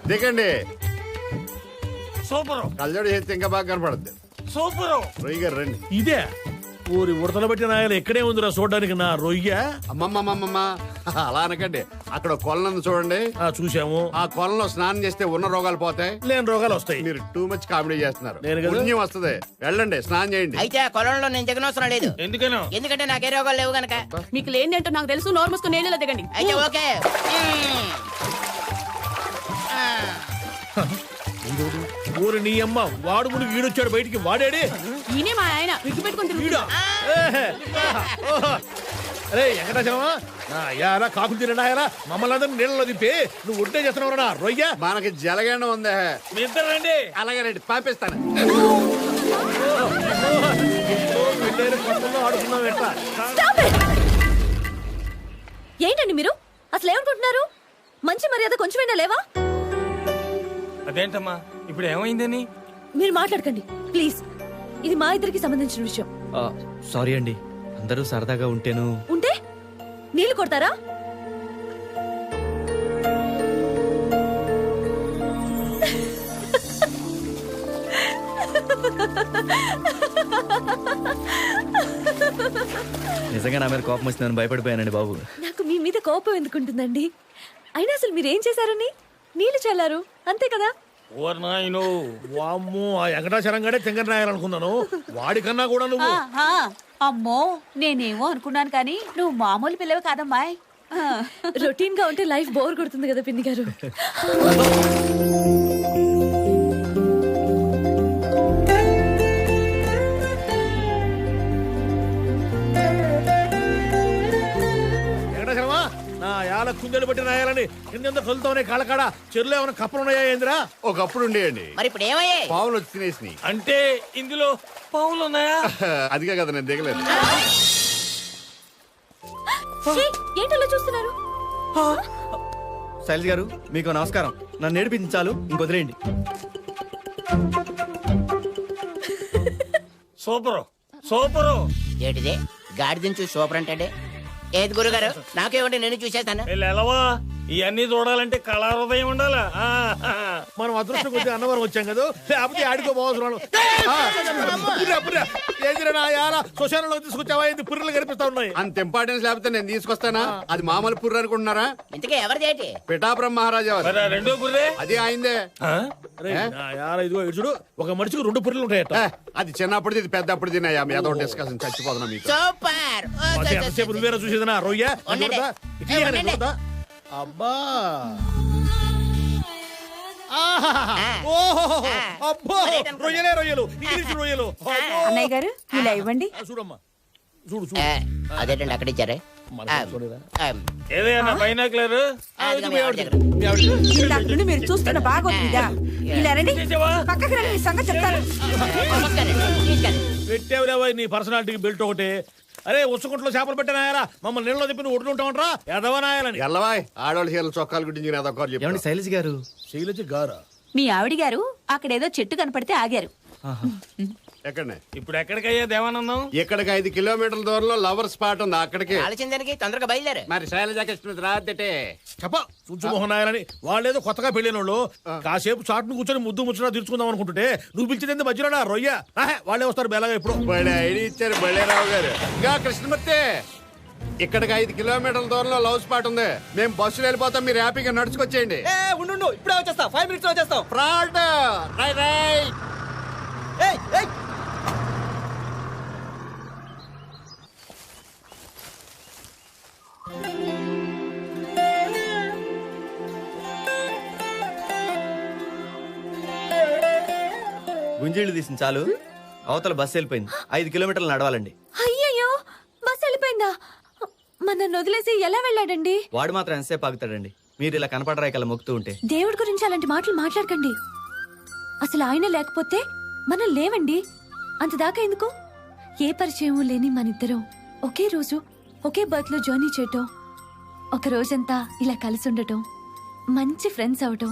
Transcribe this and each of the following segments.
దిగండి. సూపర్ కళ్ళజోడు చేస్తే ఇంకా బాగా కనపడుద్ది. సూపర్. రొయ్య గారు రండి. ఇదే ఊరి ఉడతల బట్టి నాయలు ఎక్కడే ఉందిరా చూడడానికి నా రొయ్య. అమ్మమ్మమ్మమ్మ అలా అనకండి. అక్కడ కొలను చూడండి. చూసాము. ఆ కొలంలో స్నానం చేస్తే ఉన్న రోగాలు పోతాయి, లేని రోగాలు వస్తాయి. మీరు టూ మచ్ కామెడీ చేస్తున్నారు. నేను కదా. పుణ్యం వస్తుంది, వెళ్ళండి స్నానం చేయండి. అయితే ఆ కొలంలో నేను దిగనవసరం లేదు. ఎందుకనో? ఎందుకంటే నాకే రోగాలు లేవు గనక. మీకు లేనింటో నాకు తెలుసు. నోరు మూసుకుని నీళ్ళలో దిగండి. అయితే ఓకే. ఊరి నీ అమ్మ వాడు ముడికి ఈడొచ్చాడు బయటికి. వాడేడి ఈయనే మా ఆయన విగ్గు పెట్టుకుని ఈడ. అరే వెంకటాచలమా, అయ్యారా కాకులు తినడాయరా మమ్మల్ని అందరినీ నీళ్ళలో దింపి నువ్వు ఉంటే చేస్తున్నావురా రొయ్య. మనకి జలగండం ఉందే. మీ ఇద్దరు రండి. అలాగే రండి, పంపిస్తాను. ఆడుకున్నావు ఎట్లా? ఏంటండి మీరు అసలు ఏమనుకుంటున్నారు? మంచి మర్యాద కొంచెమైనా లేవా? అదేంటమ్మా ఇప్పుడు ఏమైందని? మీరు మాట్లాడకండి ప్లీజ్. ఇది మా ఇద్దరికి సంబంధించిన విషయం. సారీ అండి, అందరూ సరదాగా ఉంటేను. ఉంటే నీళ్లు కొడతారా? నిజంగా నా మీద కోపం వచ్చిందని భయపడిపోయానండి బాబు. నాకు మీ మీద కోపం ఎందుకుంటుందండి? అయినా అసలు మీరేం చేశారని నీళ్లు చల్లారు అంతే కదా. ఓర్ నాయనో. వామ్మో, ఆ వెంకటాచలంగానే తెంగర నాయాలనుకున్నాను. వాడికన్నా కూడా నువ్వు. అమ్మో నేనేమో అనుకున్నాను కానీ నువ్వు మామూలు పిల్లవి కాదమ్మాయ్. రొటీన్ గా ఉంటే లైఫ్ బోర్ కొడుతుంది కదా పిన్ని గారు. వెంకటాచలమా, నా యాల కుందేలు బట్టి నాయాలని కింద కలుతానే కాళ్ళకాడ చెరువులో ఏమైనా కప్పలు ఉన్నాయా ఏంద్రా? ఒకప్పుడు ఉండేయండి, మరి ఇప్పుడు ఏమయ్యాయి? పావులు వచ్చి తినేసి. అంటే ఇందులో పావులు ఉన్నాయా? అదిగా కదా నేను దిగలేదు. ఏంటలా చూస్తున్నారు? శైలజ్ గారు మీకు నమస్కారం. నన్ను నేర్పించాలు ఇంకొదిలేయండి. Super super. ఏంటిది గాడిదని చూసి సూపర్ అంటే? ఏది గురుగారు నాకేమంటే నేను చూసేస్తాను. ఎలవా ఇవన్నీ చూడాలంటే కళాహృదయం ఉండాలా? మనం అదృష్టం కొద్ది అన్నవరం వచ్చాం కదా, లేకపోతే ఆడుకోబోతున్నాను. శ్మశానంలో తీసుకొచ్చావా? పుర్రెలు కనిపిస్తా ఉన్నాయి. అంత ఇంపార్టెన్స్ లేకపోతే నేను తీసుకొస్తానా? అది మామూలు పుర్రు అనుకుంటున్నారా? ఇంతకీ ఎవరిది ఏంటి? పిఠాపురం మహారాజా వారు. రెండో పుర్రే అది ఆయిందే. ఇదిగో ఇడుచుడు, ఒక మనిషికి 2 పుర్రెలు ఉంటాయట. అది చిన్నప్పుడు, ఇది పెద్దప్పుడు తిన్నాయా? మీ ఏదో డిస్కషన్ చచ్చిపోతున్నా మీకు. సూపర్. ఎంతసేపు నువ్వేరా చూసేదనా రొయ్య? ఉండండి. ఉండండి. అబ్బా, అబ్బో, రొయ్యలే రొయ్యలు, ఇంగ్లీష్ రొయ్యలు. అన్నయ్య గారు ఇలా ఇవ్వండి. చూడమ్మా, చూడు అదేంటండి అక్కడ ఇచ్చారే? ఏదైనా బైనాక్లర్ ఇందాక నుండి మీరు చూస్తున్న బాగోతుందా? ఇలా రండి, పక్కకి రండి, మీ సంగతి చెప్తాను. పెట్టేవులేవా నీ పర్సనాలిటీకి బెల్ట్ ఒకటి. అరే ఉచ్చకుంట్లో చేపలు పెట్టినాయారా? మమ్మల్ని నీళ్ళలో తిప్పి నువ్వు ఒడ్డుంటామంటరా ఎదవనాయాలని. ఎల్లవాయ్ ఆడవాళ్ళ చీరలు చొక్కాలు గురించి ఏమండి శైలజ్ గారు? శైలజ గారా? మీ ఆవిడ గారు అక్కడేదో చెట్టు కనపడితే ఆగారు. ఎక్కడనే? ఇప్పుడు ఎక్కడికయ్యా దేవానందం? ఇక్కడికి 5 కిలోమీటర్ల దూరంలో లవర్ స్పాట్ ఉంది, అక్కడికి. ఆలోచించడానికి తొందరగా బయలుదేరు. మరి శైలజాకృష్ణ రాదటే చెప్ప చూచుమోహనాయాలని. వాళ్ళేదో కొత్తగా పెళ్ళిన వాళ్ళు కాసేపు చాటును కూర్చొని ముద్దు ముచ్చట తీర్చుకుందాం అనుకుంటుంటే నువ్వు పిలిచింది మధ్యలో రొయ్య. వాళ్ళే వస్తారు బెల్లగా. ఇప్పుడు బడే ఐడియా ఇచ్చారు బళ్ళేరావు గారు. ఇంకా కృష్ణమూర్తి, ఇక్కడికి 5 కిలోమీటర్ల దూరంలో లవ్ స్పాట్ ఉంది. మేము బస్సులో వెళ్ళిపోతాం, మీరు హ్యాపీగా నడుచుకొచ్చేయండి. ఉండు, ఇప్పుడే వచ్చేస్తాం. 5 minutes లో వచ్చేస్తాం. Fraud right. గుంజీళ్ళు తీసిన చాలు, అవతల బస్సు వెళ్ళిపోయింది. 5 కిలోమీటర్లు నడవాలండి. అయ్యయ్యో, బస్ వెళ్ళిపోయిందా? మన వదిలేసి ఎలా వెళ్ళాడండి? వాడు మాత్రం ఎంతసేపు ఆగుతాడండి? మీరు ఇలా కనపడరా కల మొక్కుతూ ఉంటే. దేవుడి గురించి అలాంటి మాటలు మాట్లాడకండి. అసలు ఆయన లేకపోతే మనం లేవండి. అంతదాకా ఎందుకు? ఏ పరిచయం లేని మనిద్దరం ఒకే రోజు ఒకే బర్త్ లో జర్నీ చేయటం, ఒక రోజంతా ఇలా కలిసి ఉండటం, మంచి ఫ్రెండ్స్ అవటం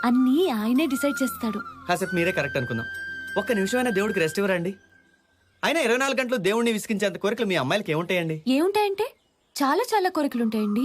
అన్నీ ఆయనే డిసైడ్ చేస్తాడు. కాసేపు మీరే కరెక్ట్ అనుకుందాం. ఒక్క నిమిషమైనా దేవుడికి రెస్ట్ ఇవ్వరండి? అయినా 24 గంటలు దేవుడిని విసిగించేంత కోరికలు మీ అమ్మాయిలకి ఏముంటాయండి? ఏముంటాయంటే చాలా చాలా కోరికలుంటాయండి.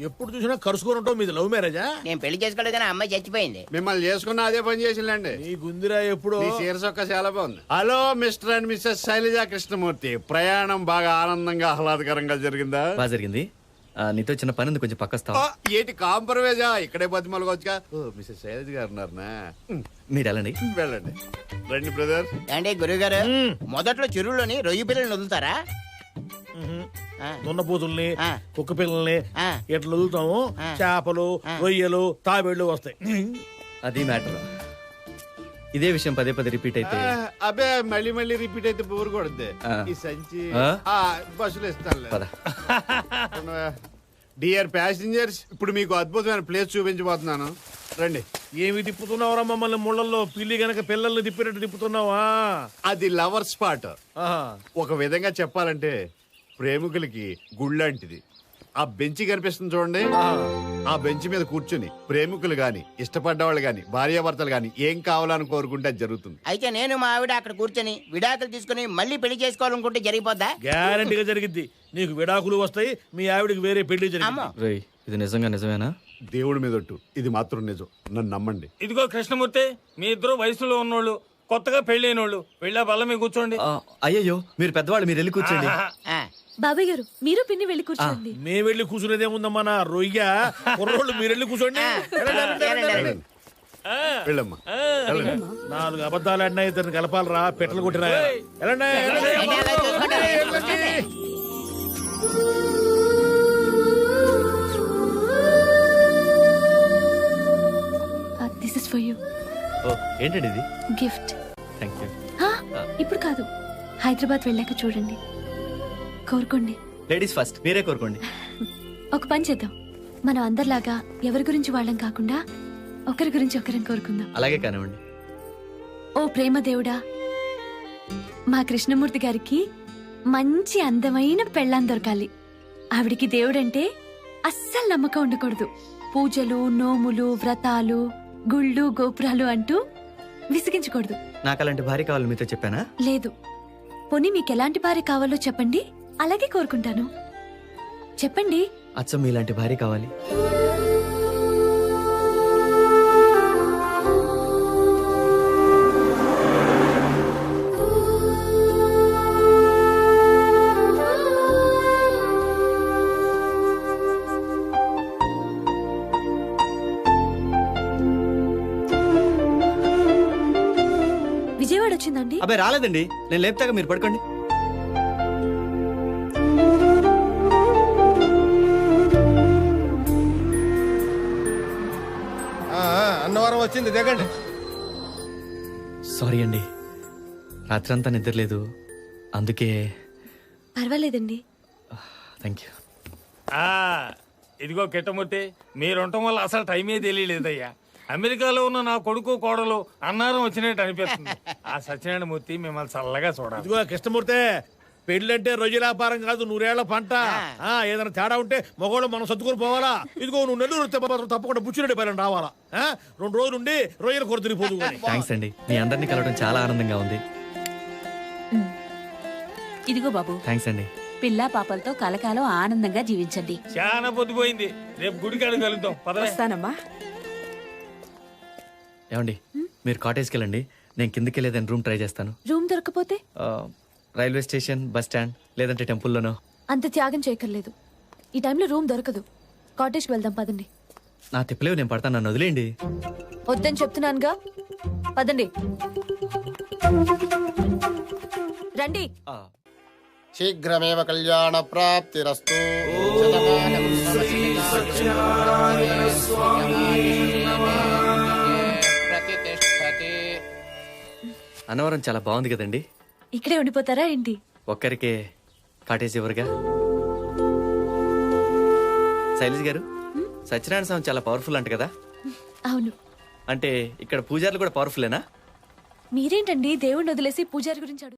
ఎప్పుడు చూసినా కరుసుకొని ఉంటావు. మీది లవ్ మ్యారేజా? నేను పెళ్లి చేసుకోలేదు కానీ అమ్మాయి చచ్చిపోయింది. మిమ్మల్ని చేసుకున్న అదే పని చేసిందండి. నీ గుందిరా ఎప్పుడు మీ చీరసొక్క చాలా బాగుంది. Hello mister and missus Shailaja Krishnamurthy, ప్రయాణం బాగా ఆనందంగా ఆహ్లాదకరంగా జరిగిందా? బాగా జరిగింది. నీతో చిన్న పని ఉంది, కొంచెం పక్కస్తావా? ఏటి కాంప్రమైజా? ఇక్కడే బతిమలకొచ్చుగా. ఓ మిస్సెస్ శైలజ గారు ఉన్నారనా? మీరు వెళ్ళండి. వెళ్ళండి. రండి బ్రదర్. అంటే గురుగారు మొదట్లో చెరువులోని రొయ్యి పిల్లల్ని వదులుతారా? దున్నపోతుల్ని, ఆ. కుక్క పిల్లల్ని ఆ. ఎట్లా వదులుతాము. చేపలు, రొయ్యలు, తాబేళ్లు వస్తాయి. అది మ్యాటర్. ఇదే విషయం పదే పదే రిపీట్ అయితే అబే మళ్ళీ మళ్ళీ రిపీట్ అయితే బోర్ కొడుద్ది ఆ. ఈ సంచి ఆ? బస్సులు ఇస్తాను పద. డియర్ ప్యాసింజర్స్ ఇప్పుడు మీకు అద్భుతమైన ప్లేస్ చూపించబోతున్నాను రండి. ఏమి తిప్పుతున్నావురా మమ్మల్ని ముళ్ళల్లో పిల్లి గనక పిల్లల్ని తిప్పినట్టు తిప్పుతున్నావా? అది లవర్ స్పాట్. ఆహా. ఒక విధంగా చెప్పాలంటే ప్రేమికులకి గుళ్ళంటిది. ఆ బెంచి కనిపిస్తుంది చూడండి, ఆ బెంచ్ మీద కూర్చుని ప్రేమికులు గాని ఇష్టపడ్డవాళ్ళు గాని భార్యాభర్తలు గాని ఏం కావాలని కోరుకుంటే అది జరుగుతుంది. అయితే నేను మా ఆవిడ అక్కడ కూర్చొని విడాకులు తీసుకుని మళ్ళీ పెళ్లి చేసుకోవాలనుకుంటే జరిగిపోద్దా? గ్యారంటీగా జరిగిద్ది. నీకు విడాకులు వస్తాయి, మీ ఆవిడికి వేరే పెళ్లి అమ్మో. జరిగింది. రేయ్ ఇది నిజంగా నిజమేనా? దేవుడి మీద ఒట్టు, ఇది మాత్రం నిజం, నన్ను నమ్మండి. ఇదిగో కృష్ణమూర్తి, మీ ఇద్దరు వయసులో ఉన్నోళ్ళు, కొత్తగా పెళ్ళైనోళ్ళు, వెళ్ళా బల్ల మీద కూర్చోండి. అయ్యయ్యో మీరు పెద్దవాళ్ళు, మీరు వెళ్ళి కూర్చోండి. ఆ, బాబాయ్ గారు మీరు పిన్ని వెళ్ళి కూర్చోండి. మేము వెళ్ళి కూర్చునేదేముందమ్మా నా రొయ్య కుర్రోళ్ళు, మీరు వెళ్ళి కూర్చోండి. వెళ్ళండి, వెళ్ళండి, వెళ్ళండి. వెళ్ళమ్మా. 4 అబద్ధాలు ఆడినా ఇద్దరిని కలపాలరా, పెట్టలు కొట్టినా. వెళ్ళండి, వెళ్ళండి. ఏంటి అలా చూసుకుంటారు? వెళ్ళండి. దిస్ ఇస్ ఫర్ యూ ఓ ఏంటండి ఇది? గిఫ్ట్. Thank you. ఇప్పుడు కాదు, హైదరాబాద్ వెళ్ళాక చూడండి, కోరుకోండి. లేడీస్ ఫస్ట్, మీరే కోరుకోండి. ఒక పని చేద్దాం, మనం అందరిలాగా ఎవరి గురించి వాళ్ళం కాకుండా ఒకరి గురించి ఒకరిని కోరుకుందాం. అలాగే కానివ్వండి. ఓ ప్రేమ దేవుడా, మా కృష్ణమూర్తి గారికి మంచి అందమైన పెళ్ళాం దొరకాలి. ఆవిడికి దేవుడంటే అస్సలు నమ్మకం ఉండకూడదు. పూజలు, నోములు, వ్రతాలు, గుళ్ళు, గోపురాలు అంటూ విసిగించకూడదు. నాకు అలాంటి భార్య కావాలి మీతో చెప్పానా? లేదు, పోనీ మీకు ఎలాంటి భార్య కావాలో చెప్పండి, అలాగే కోరుకుంటాను. చెప్పండి. అచ్చం మీలాంటి భార్య కావాలి. విజయవాడ వచ్చిందండి? అబ్బాయి రాలేదండి, నేను లేపుతాగా, మీరు పడుకోండి. అన్నవరం వచ్చింది, దిగండి. సారీ అండి, రాత్రంతా నిద్ర లేదు, అందుకే. పర్వాలేదండి. Thank you. ఆ, ఇదిగో కిట్టమూర్తి, మీరుండటం వల్ల అసలు టైమే తెలియలేదయ్యా. అమెరికాలో ఉన్న నా కొడుకు కోడలు అన్నారం వచ్చినట్టు అనిపిస్తుంది. ఆ సత్యనారాయణ మూర్తి మిమ్మల్ని చల్లగా చూడాలి. ఇదిగో కృష్ణమూర్తి, పెళ్ళంటే రొయ్యల వ్యాపారం కాదు, 100 ఏళ్ల పంట. ఏదైనా తేడా ఉంటే మగవాళ్ళు మనం సర్దుకొని పోవాలా. ఇదిగో నువ్వు నెల్లూరు వస్తే మాత్రం తప్పకుండా బుచ్చిరెడ్డి పైన రావాలా. 2 రోజులు ఉండి రొయ్యల కొర తిరిగిపోదు. థ్యాంక్స్ అండి, మీ అందరినీ కలవడం చాలా ఆనందంగా ఉంది. ఇదిగో బాబు, థ్యాంక్స్ అండి. పిల్లా పాపలతో కలకాలం ఆనందంగా జీవించండి. చాలా పొద్దుపోయింది, రేపు గుడికాడ కలుద్దాం. పదవే. వస్తానమ్మా. ఏమండి, మీరు కాటేజ్కి వెళ్ళండి, నేను కిందకి వెళ్ళేదని రూమ్ ట్రై చేస్తాను. రూమ్ దొరకపోతే రైల్వే స్టేషన్, బస్ స్టాండ్, లేదంటే టెంపుల్లోనో. అంత త్యాగం చేయక్కర్లేదు, ఈ టైంలో రూమ్ దొరకదు. కాటేజ్కి వెళ్దాం, పదండి. నా తిప్పలేవు, నేను పడతాను, నన్ను వదిలేయండి. వద్దని చెప్తున్నానుగా, పదండి. రండి. శీఘ్రమేవ కళ్యాణ ప్రాప్తిరస్తు. అన్నవరం చాలా బాగుంది కదండి. ఇక్కడే ఉండిపోతారా ఏంటి? ఒక్కరికే కాటేజ్ ఎవరుగా. శైలజ్ గారు, సత్యనారాయణ స్వామి చాలా పవర్ఫుల్ అంట కదా. అవును. అంటే ఇక్కడ పూజారులు కూడా పవర్ఫుల్లేనా? మీరేంటండి దేవుణ్ణి వదిలేసి పూజారి గురించి